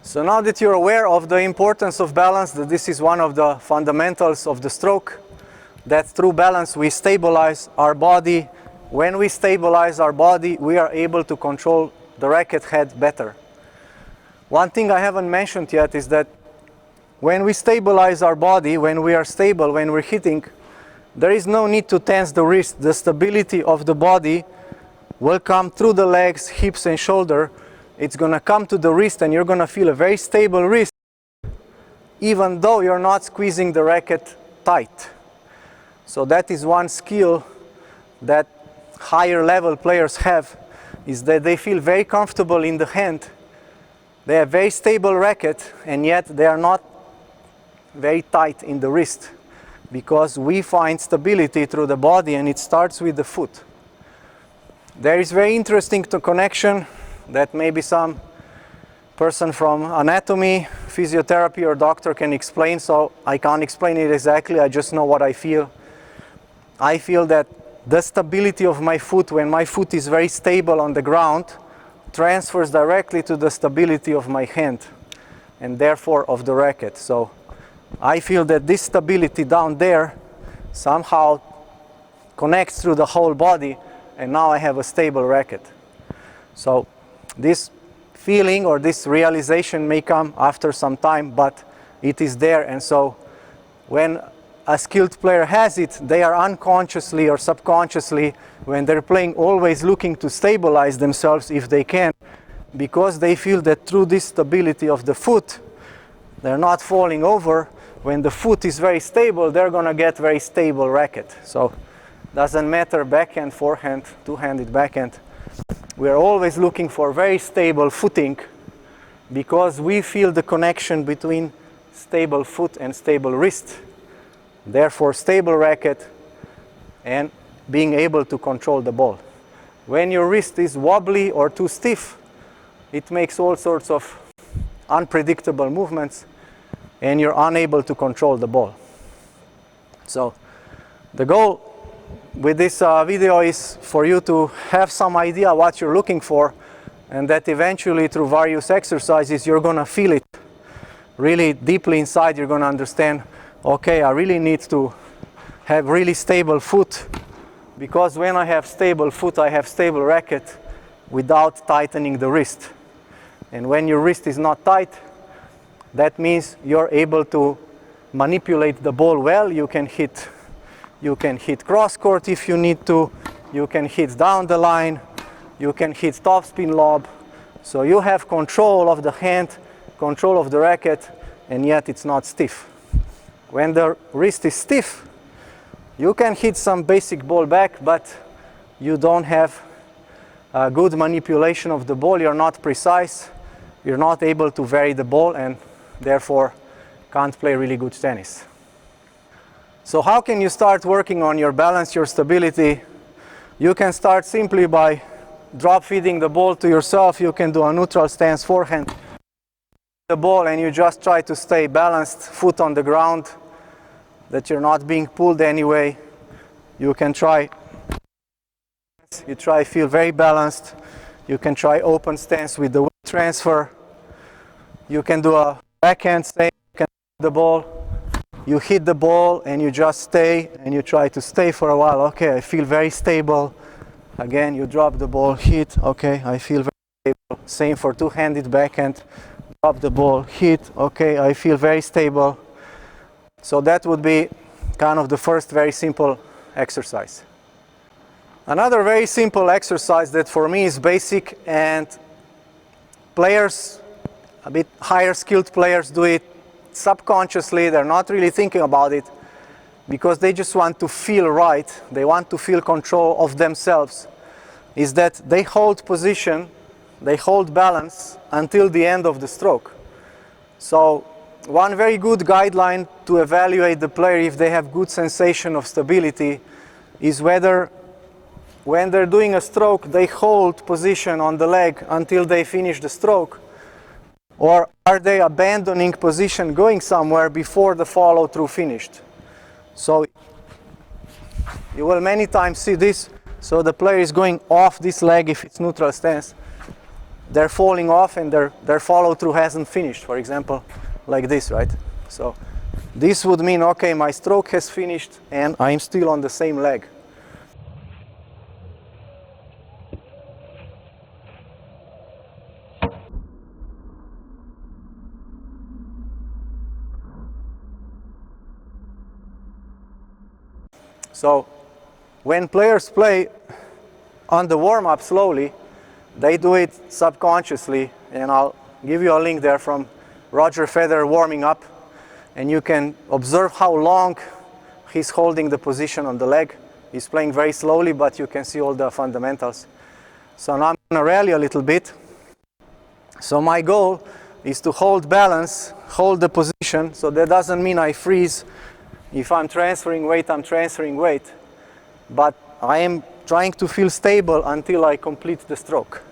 So now that you're aware of the importance of balance, that this is one of the fundamentals of the stroke, that through balance we stabilize our body. When we stabilize our body, we are able to control the racket head better. One thing I haven't mentioned yet is that when we stabilize our body, when we are stable, when we're hitting, there is no need to tense the wrist. The stability of the body will come through the legs, hips and shoulder. It's going to come to the wrist and you're going to feel a very stable wrist, even though you're not squeezing the racket tight. So that is one skill that higher level players have, is that they feel very comfortable in the hand. They have very stable racket and yet they are not very tight in the wrist, because we find stability through the body and it starts with the foot. There is very interesting connection that maybe some person from anatomy, physiotherapy or doctor can explain, so I can't explain it exactly, I just know what I feel. I feel that the stability of my foot, when my foot is very stable on the ground, transfers directly to the stability of my hand and therefore of the racket. So I feel that this stability down there somehow connects through the whole body, and now I have a stable racket. So this feeling or this realization may come after some time, but it is there. And so when a skilled player has it, they are unconsciously or subconsciously, when they're playing, always looking to stabilize themselves if they can, because they feel that through this stability of the foot, they're not falling over. When the foot is very stable, they're going to get very stable racket. So doesn't matter backhand, forehand, two-handed backhand. We are always looking for very stable footing, because we feel the connection between stable foot and stable wrist. Therefore, stable racket and being able to control the ball. When your wrist is wobbly or too stiff, it makes all sorts of unpredictable movements and you're unable to control the ball. So the goal with this video is for you to have some idea what you're looking for, and that eventually through various exercises you're going to feel it really deeply inside. You're going to understand, okay, I really need to have really stable foot, because when I have stable foot I have stable racket without tightening the wrist. And when your wrist is not tight, that means you're able to manipulate the ball well. You can hit cross court if you need to, you can hit down the line, you can hit topspin lob. So you have control of the hand, control of the racket, and yet it's not stiff. When the wrist is stiff, you can hit some basic ball back, but you don't have a good manipulation of the ball, you're not precise, you're not able to vary the ball, and therefore can't play really good tennis. So how can you start working on your balance, your stability? You can start simply by drop feeding the ball to yourself. You can do a neutral stance forehand the ball and you just try to stay balanced, foot on the ground, that you're not being pulled anyway. You can try feel very balanced. You can try open stance with the weight transfer. You can do a backhand stance. You can hit the ball. You hit the ball and you just stay and you try to stay for a while. Okay, I feel very stable. Again, you drop the ball, hit. Okay, I feel very stable. Same for two-handed backhand. Drop the ball, hit. Okay, I feel very stable. So that would be kind of the first very simple exercise. Another very simple exercise that for me is basic, and players, a bit higher skilled players, do it subconsciously. They're not really thinking about it because they just want to feel right. They want to feel control of themselves. Is that they hold position, they hold balance until the end of the stroke. So one very good guideline to evaluate the player if they have good sensation of stability is whether when they're doing a stroke they hold position on the leg until they finish the stroke, or are they abandoning position going somewhere before the follow through finished. So you will many times see this. So the player is going off this leg if it's neutral stance, they're falling off and their follow through hasn't finished, for example, like this, right? So this would mean, okay, my stroke has finished and I'm still on the same leg. So when players play on the warm-up slowly, they do it subconsciously, and I'll give you a link there from Roger Federer warming up, and you can observe how long he's holding the position on the leg. He's playing very slowly, but you can see all the fundamentals. So now I'm going to rally a little bit. So my goal is to hold balance, hold the position, so that doesn't mean I freeze. If I'm transferring weight, I'm transferring weight. But I am trying to feel stable until I complete the stroke.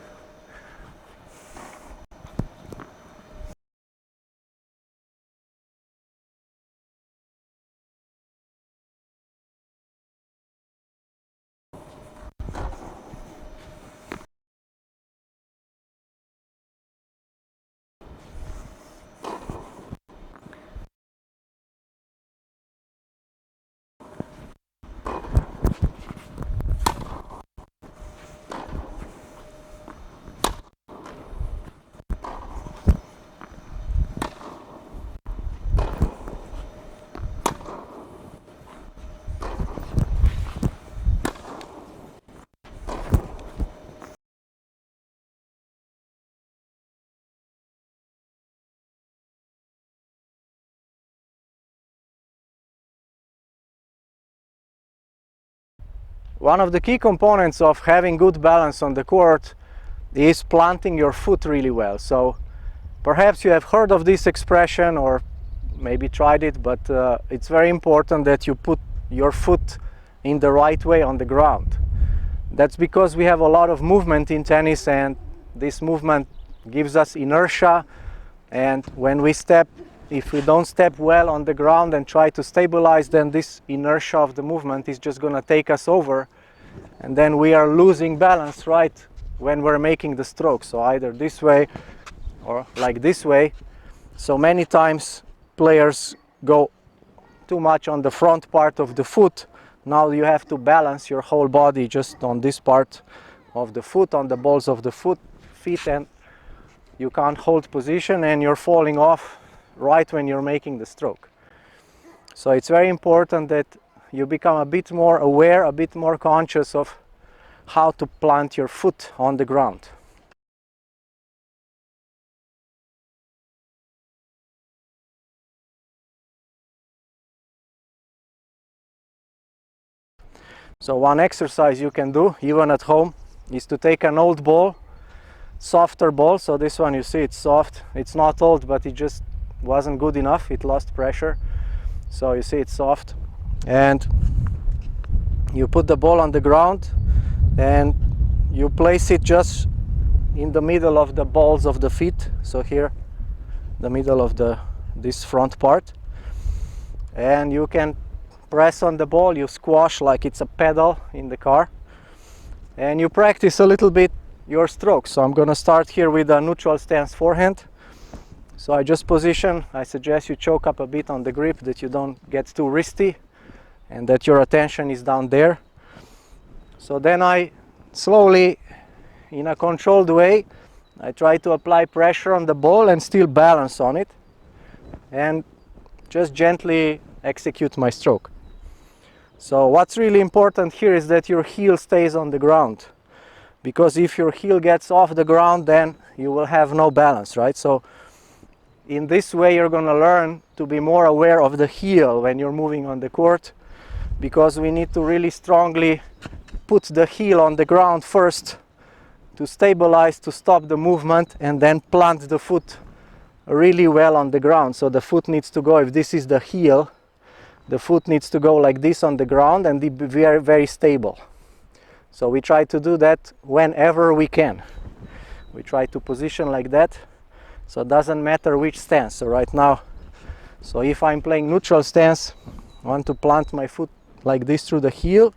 One of the key components of having good balance on the court is planting your foot really well. So perhaps you have heard of this expression or maybe tried it, but it's very important that you put your foot in the right way on the ground. That's because we have a lot of movement in tennis, and this movement gives us inertia, and when we step, if we don't step well on the ground and try to stabilize, then this inertia of the movement is just going to take us over, and then we are losing balance right when we're making the stroke. So either this way or like this way. So many times players go too much on the front part of the foot. Now you have to balance your whole body just on this part of the foot, on the balls of the feet, and you can't hold position and you're falling off right when you're making the stroke. So it's very important that you become a bit more aware, a bit more conscious of how to plant your foot on the ground. So one exercise you can do even at home is to take an old ball, softer ball. So this one, you see, it's soft. It's not old, but it just wasn't good enough. It lost pressure. So you see it's soft. And you put the ball on the ground and you place it just in the middle of the balls of the feet. So here, the middle of this front part. And you can press on the ball, you squash like it's a pedal in the car, and you practice a little bit your stroke. So I'm going to start here with a neutral stance forehand. So I just position, I suggest you choke up a bit on the grip, that you don't get too wristy and that your attention is down there. So then I slowly, in a controlled way, I try to apply pressure on the ball and still balance on it, and just gently execute my stroke. So what's really important here is that your heel stays on the ground, because if your heel gets off the ground, then you will have no balance, right? So in this way you're going to learn to be more aware of the heel when you're moving on the court, because we need to really strongly put the heel on the ground first to stabilize, to stop the movement, and then plant the foot really well on the ground. So the foot needs to go, if this is the heel, the foot needs to go like this on the ground and be very, very stable. So we try to do that whenever we can. We try to position like that, so it doesn't matter which stance. So right now, so if I'm playing neutral stance, I want to plant my foot like this through the heel,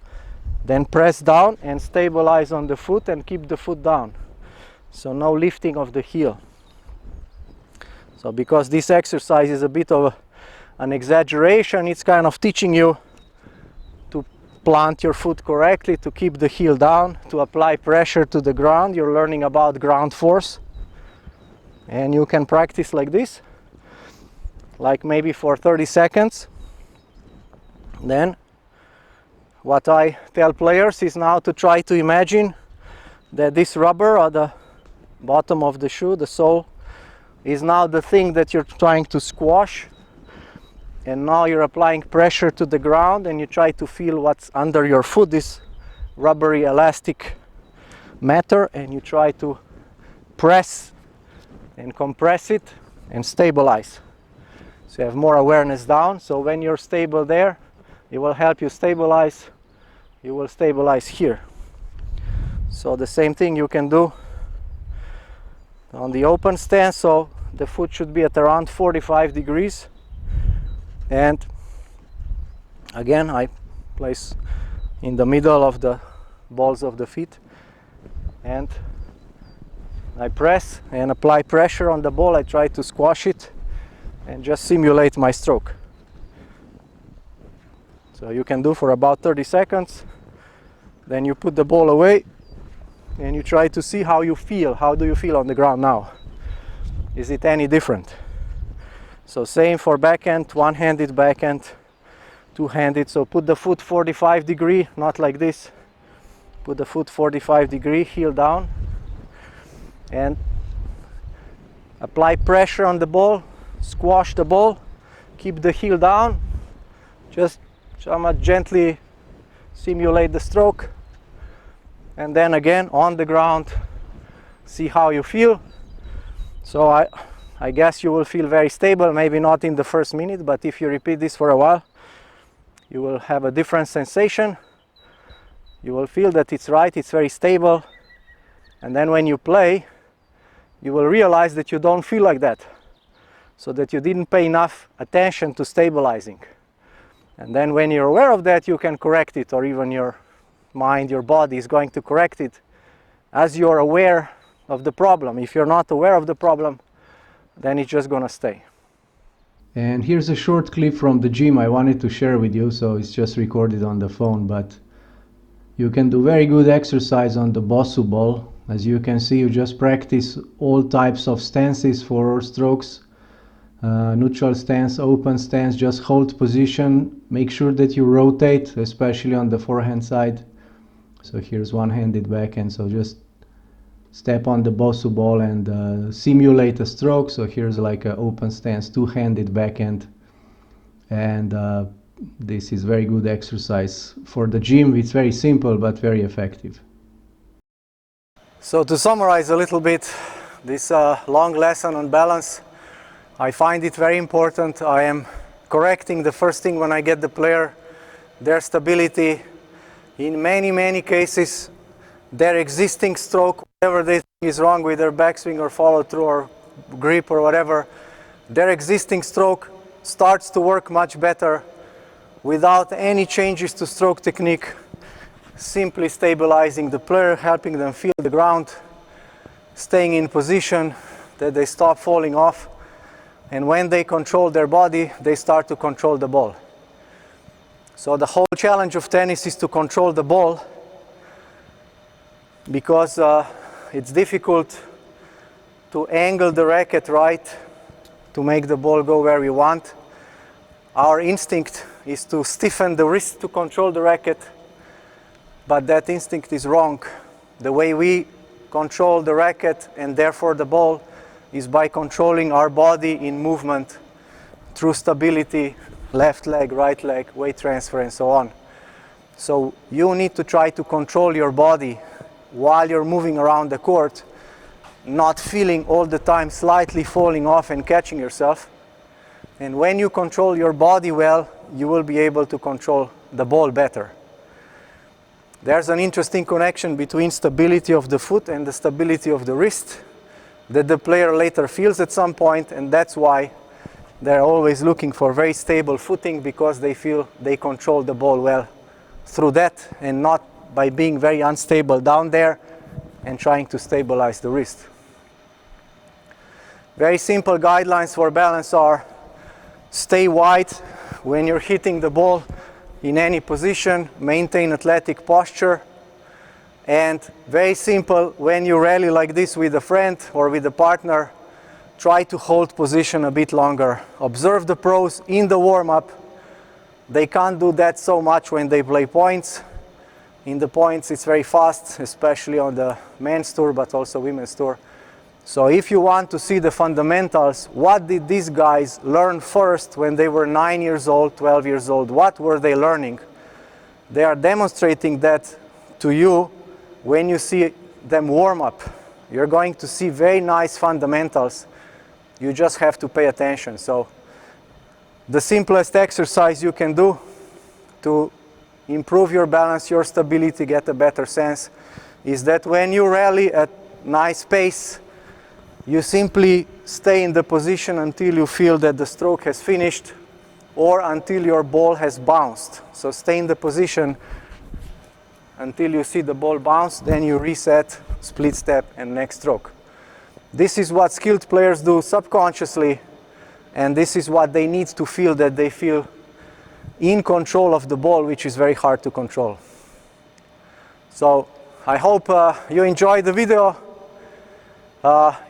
then press down and stabilize on the foot and keep the foot down. So no lifting of the heel. So because this exercise is a bit of an exaggeration, it's kind of teaching you to plant your foot correctly, to keep the heel down, to apply pressure to the ground. You're learning about ground force. And you can practice like this, like maybe for 30 seconds. Then what I tell players is now to try to imagine that this rubber at the bottom of the shoe, the sole, is now the thing that you're trying to squash, and now you're applying pressure to the ground and you try to feel what's under your foot, this rubbery elastic matter, and you try to press and compress it and stabilize. So you have more awareness down, so when you're stable there, it will help you stabilize. You will stabilize here. So the same thing you can do on the open stance. So the foot should be at around 45 degrees, and again I place in the middle of the balls of the feet, and I press and apply pressure on the ball. I try to squash it and just simulate my stroke. So you can do for about 30 seconds, then you put the ball away and you try to see how you feel. How do you feel on the ground now? Is it any different? So same for backhand, one-handed backhand, two-handed. So put the foot 45 degree, not like this. Put the foot 45 degree, heel down, and apply pressure on the ball, squash the ball, keep the heel down, just somewhat gently simulate the stroke, and then again on the ground, see how you feel. So I guess you will feel very stable, maybe not in the first minute, but if you repeat this for a while, you will have a different sensation. You will feel that it's right, it's very stable, and then when you play, you will realize that you don't feel like that, so that you didn't pay enough attention to stabilizing. And then when you're aware of that, you can correct it, or even your mind, your body is going to correct it as you're aware of the problem. If you're not aware of the problem, then it's just gonna stay. And here's a short clip from the gym I wanted to share with you, so it's just recorded on the phone, but you can do very good exercise on the Bosu ball. As you can see, you just practice all types of stances for strokes. Neutral stance, open stance, just hold position. Make sure that you rotate, especially on the forehand side. So here's one-handed backhand, so just step on the Bosu ball and simulate a stroke. So here's like an open stance, two-handed backhand. And this is very good exercise for the gym. It's very simple but very effective. So to summarize a little bit this long lesson on balance, I find it very important. I am correcting the first thing when I get the player, their stability. In many cases, their existing stroke, whatever they think is wrong with their backswing or follow through or grip or whatever, their existing stroke starts to work much better without any changes to stroke technique, simply stabilizing the player, helping them feel the ground, staying in position, that they stop falling off. And when they control their body, they start to control the ball. So the whole challenge of tennis is to control the ball, because it's difficult to angle the racket right to make the ball go where we want. Our instinct is to stiffen the wrist to control the racket, but that instinct is wrong. The way we control the racket and therefore the ball is by controlling our body in movement through stability, left leg, right leg, weight transfer, and so on. So you need to try to control your body while you're moving around the court, not feeling all the time slightly falling off and catching yourself. And when you control your body well, you will be able to control the ball better. There's an interesting connection between stability of the foot and the stability of the wrist that the player later feels at some point, and that's why they're always looking for very stable footing, because they feel they control the ball well through that, and not by being very unstable down there and trying to stabilize the wrist. Very simple guidelines for balance are: stay wide when you're hitting the ball in any position, maintain athletic posture, and very simple, when you rally like this with a friend or with a partner, try to hold position a bit longer. Observe the pros in the warm-up. They can't do that so much when they play points. In the points it's very fast, especially on the men's tour, but also women's tour. So if you want to see the fundamentals, what did these guys learn first when they were 9 years old, 12 years old? What were they learning? They are demonstrating that to you when you see them warm up. You're going to see very nice fundamentals. You just have to pay attention. So the simplest exercise you can do to improve your balance, your stability, get a better sense, is that when you rally at nice pace, you simply stay in the position until you feel that the stroke has finished or until your ball has bounced. So stay in the position until you see the ball bounce, then you reset, split step, and next stroke. This is what skilled players do subconsciously, and this is what they need to feel, that they feel in control of the ball, which is very hard to control. So I hope you enjoyed the video.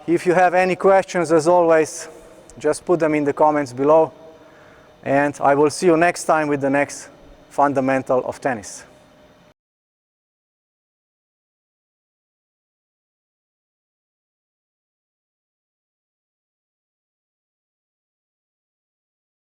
If you have any questions, as always, just put them in the comments below, and I will see you next time with the next fundamental of tennis.